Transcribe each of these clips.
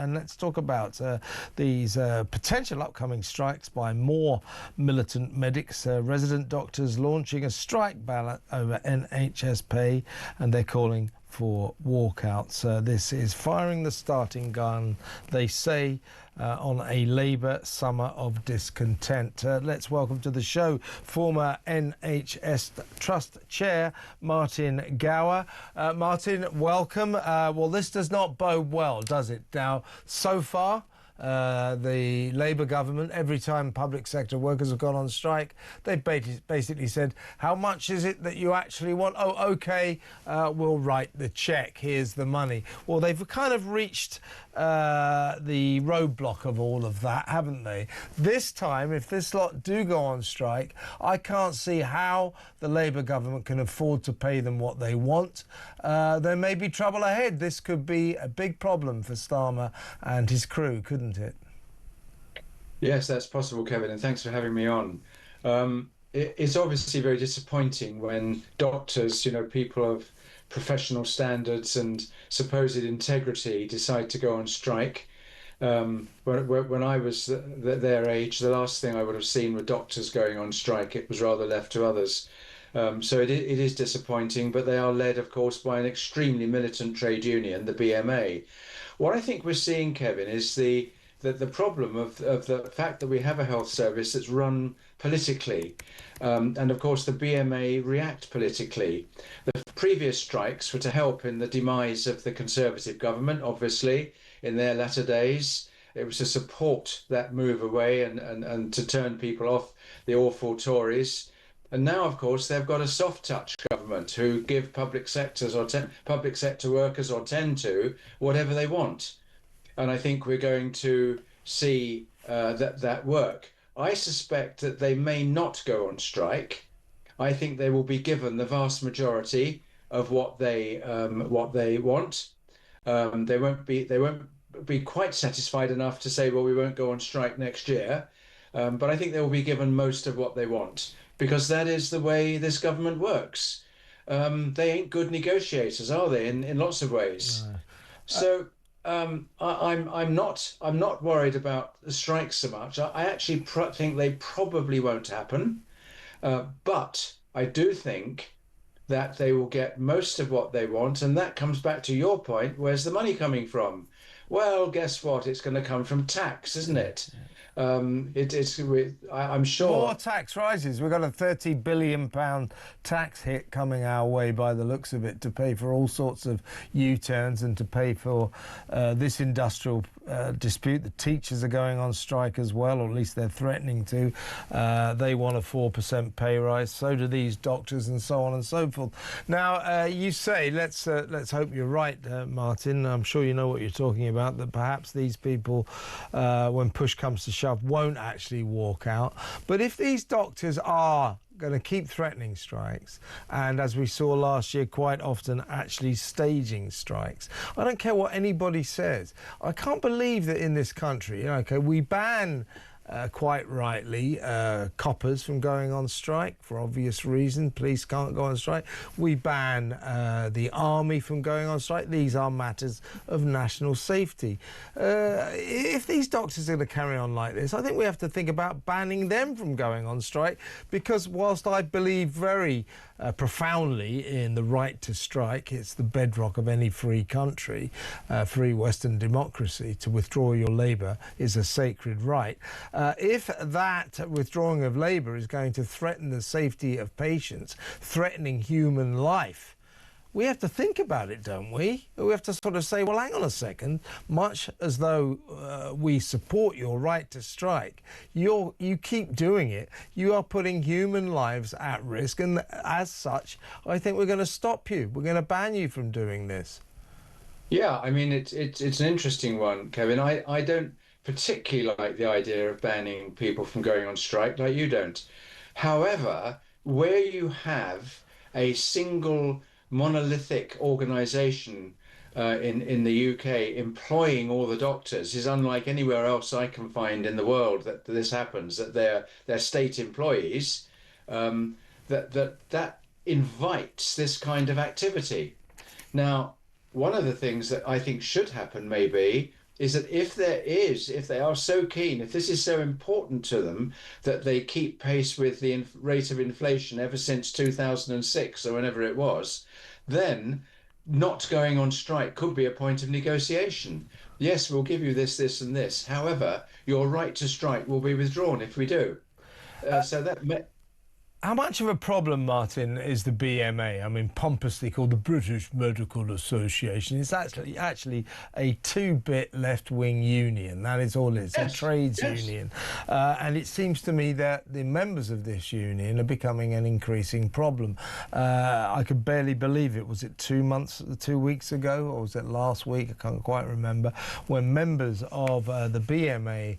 And let's talk about these potential upcoming strikes by more militant medics. Resident doctors launching a strike ballot over NHS pay, and they're calling for walkouts. This is firing the starting gun, they say, on a Labour summer of discontent. Let's welcome to the show former NHS Trust Chair Martin Gower. Martin, welcome. Well, this does not bode well, does it? Now, so far, the Labour government, every time public sector workers have gone on strike, they've basically said, how much is it that you actually want? Oh, OK, we'll write the cheque. Here's the money. Well, they've kind of reached the roadblock of all of that, haven't they? This time, if this lot do go on strike, I can't see how the Labour government can afford to pay them what they want. There may be trouble ahead. This could be a big problem for Starmer and his crew, couldn't it? Yes, that's possible, Kevin, and thanks for having me on. It's obviously very disappointing when doctors, people of professional standards and supposed integrity decide to go on strike. When I was their age, the last thing I would have seen were doctors going on strike. It was rather left to others. So it is disappointing, but they are led, of course, by an extremely militant trade union, the BMA. What I think we're seeing, Kevin, is the problem of the fact that we have a health service that's run politically. And of course, the BMA react politically. The previous strikes were to help in the demise of the Conservative government, obviously, in their latter days. It was to support that move away and to turn people off the awful Tories. And now, of course, they've got a soft touch government who give public sector workers, or tend to, whatever they want. And I think we're going to see that work. I suspect that they may not go on strike. I think they will be given the vast majority of what they want. They won't be quite satisfied enough to say, well, we won't go on strike next year. But I think they will be given most of what they want, because that is the way this government works. They ain't good negotiators, are they? In lots of ways. No. So. I'm not worried about the strikes so much. I actually think they probably won't happen, but I do think that they will get most of what they want, and that comes back to your point. Where's the money coming from? Well, guess what? It's going to come from tax, isn't it? I'm sure. More tax rises. We've got a £30 billion tax hit coming our way by the looks of it, to pay for all sorts of U-turns and to pay for this industrial dispute. The teachers are going on strike as well, or at least they're threatening to. They want a 4% pay rise. So do these doctors, and so on and so forth. Now, you say, let's hope you're right, Martin. I'm sure you know what you're talking about, that perhaps these people, when push comes to shove, won't actually walk out. But if these doctors are going to keep threatening strikes, and as we saw last year, quite often actually staging strikes, I don't care what anybody says. I can't believe that in this country, okay, we ban quite rightly coppers from going on strike for obvious reasons. Police can't go on strike. We ban the army from going on strike. These are matters of national safety. If these doctors are going to carry on like this, I think we have to think about banning them from going on strike, because whilst I believe very profoundly in the right to strike, it's the bedrock of any free country, free Western democracy. To withdraw your labour is a sacred right. If that withdrawing of labour is going to threaten the safety of patients, threatening human life, we have to think about it, don't we? We have to sort of say, well, hang on a second, much as though we support your right to strike, you keep doing it, you are putting human lives at risk, and as such, I think we're going to stop you. We're going to ban you from doing this. Yeah, I mean, it's an interesting one, Kevin. I don't particularly like the idea of banning people from going on strike, like you don't. However, where you have a single monolithic organisation in the UK employing all the doctors is unlike anywhere else I can find in the world that this happens, that they're state employees, that invites this kind of activity. Now, one of the things that I think should happen maybe is that if they are so keen, if this is so important to them that they keep pace with the rate of inflation ever since 2006 or whenever it was, then not going on strike could be a point of negotiation. Yes, we'll give you this, this, and this. However, your right to strike will be withdrawn if we do. So that How much of a problem, Martin, is the BMA? I mean, pompously called the British Medical Association. It's actually a two-bit left-wing union. That is all it is, yes, a trades yes. union. And it seems to me that the members of this union are becoming an increasing problem. I could barely believe it. Was it 2 weeks ago, or was it last week? I can't quite remember. When members of the BMA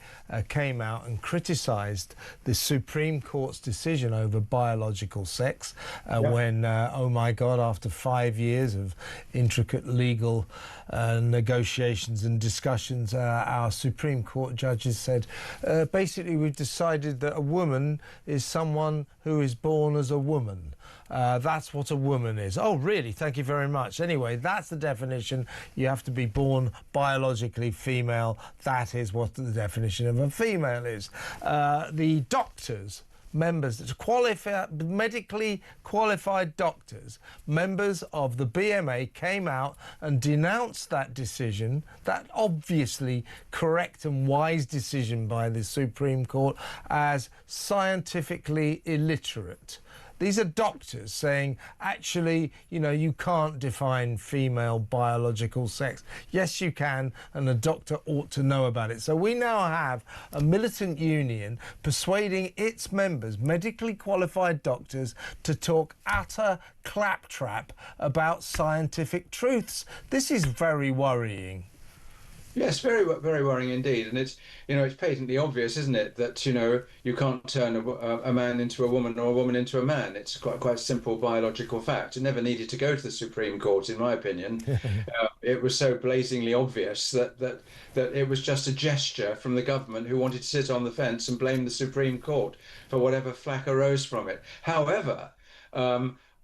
came out and criticised the Supreme Court's decision over biological sex, when, oh my God, after 5 years of intricate legal negotiations and discussions, our Supreme Court judges said, basically, we've decided that a woman is someone who is born as a woman. That's what a woman is. Oh, really? Thank you very much. Anyway, that's the definition. You have to be born biologically female. That is what the definition of a female is. The doctors, members, medically qualified doctors, members of the BMA, came out and denounced that decision, that obviously correct and wise decision by the Supreme Court, as scientifically illiterate. These are doctors saying, actually, you know, you can't define female biological sex. Yes, you can, and a doctor ought to know about it. So we now have a militant union persuading its members, medically qualified doctors, to talk utter claptrap about scientific truths. This is very worrying. Yes, very, very worrying indeed. And it's, it's patently obvious, isn't it, that, you can't turn a man into a woman or a woman into a man. It's quite a simple biological fact. It never needed to go to the Supreme Court, in my opinion. It was so blazingly obvious that it was just a gesture from the government, who wanted to sit on the fence and blame the Supreme Court for whatever flack arose from it. However,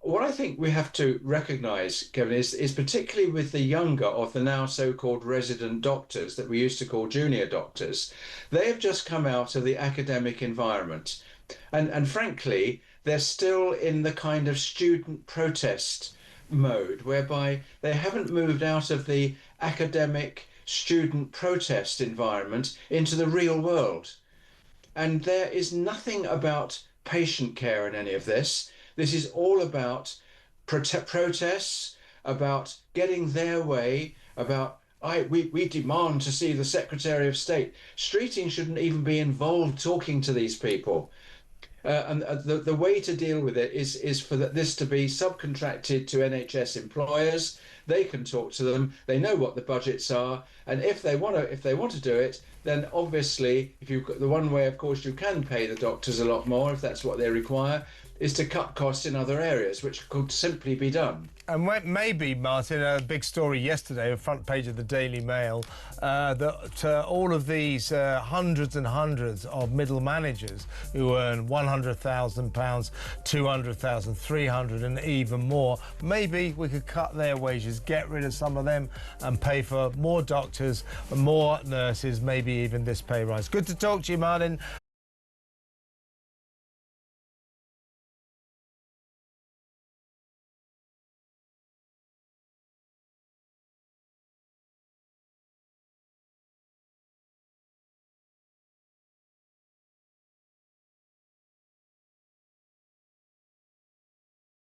what I think we have to recognise, Kevin, is particularly with the younger of the now so-called resident doctors that we used to call junior doctors, they have just come out of the academic environment. And frankly, they're still in the kind of student protest mode, whereby they haven't moved out of the academic student protest environment into the real world. And there is nothing about patient care in any of this. This is all about protests, about getting their way, about we demand to see the Secretary of State. Streeting shouldn't even be involved talking to these people. And the way to deal with it is for this to be subcontracted to NHS employers. They can talk to them. They know what the budgets are, and if they want to do it, then obviously, the one way, of course, you can pay the doctors a lot more if that's what they require, is to cut costs in other areas, which could simply be done. And maybe, Martin, a big story yesterday, the front page of the Daily Mail, that all of these hundreds and hundreds of middle managers who earn £100,000, 200,000, 300, and even more, maybe we could cut their wages, get rid of some of them, and pay for more doctors, more nurses, maybe even this pay rise. Good to talk to you, Martin.